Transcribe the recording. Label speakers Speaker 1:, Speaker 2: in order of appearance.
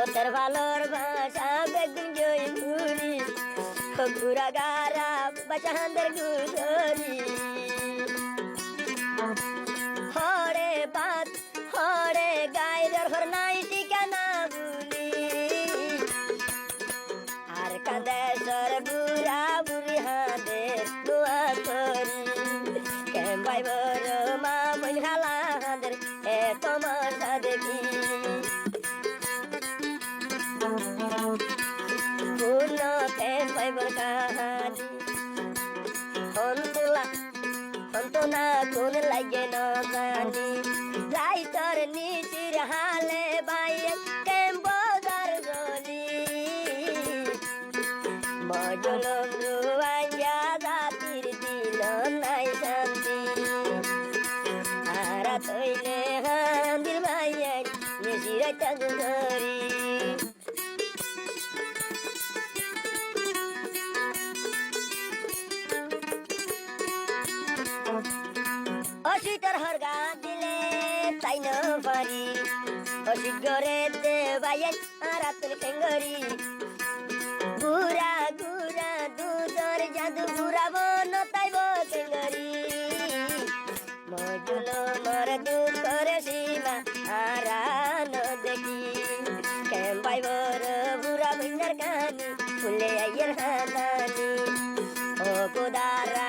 Speaker 1: তোর ভালোর ভাষা বেগুন জয় ঘুরি ঘুরা গারা বাচাহান্দের গুধরি হরে বাত হরে গাইদের হর নাই ঠিকানা বুলি আর কাঁদেশ্বর বুড়া বুড়ি হাঁদে দোয়া করি কেম্বাই বড় মা বোন খালা হাঁদের এত মজা দেখি পূর্ণ কেম্বাই বড় কাহানি হন্তনা কোন লাগে ন জানি লাইটর নিচির হালে বাইয়ে কেম্বদার জলি বজলম রুয়াইয়া জাতির দিল নাই শান্তি আরা তৈলে হান্দির বাইয়ে নিচিরে চাঁদরি অসিতর হরগা দিলে তাই ন পারি অসিত গরে দে বাইয়েন আরাতুল কেঙ্গরি গুরা গুরা দুধর জাদু ঘুরাবো নতাইব কেঙ্গরি মজুল মর দুঃখরে সীমা আরান দেখি কেম্বাই বড় বুড়া বিন্দার কানি ফুলে আইয়ের হানানি ও কুদারা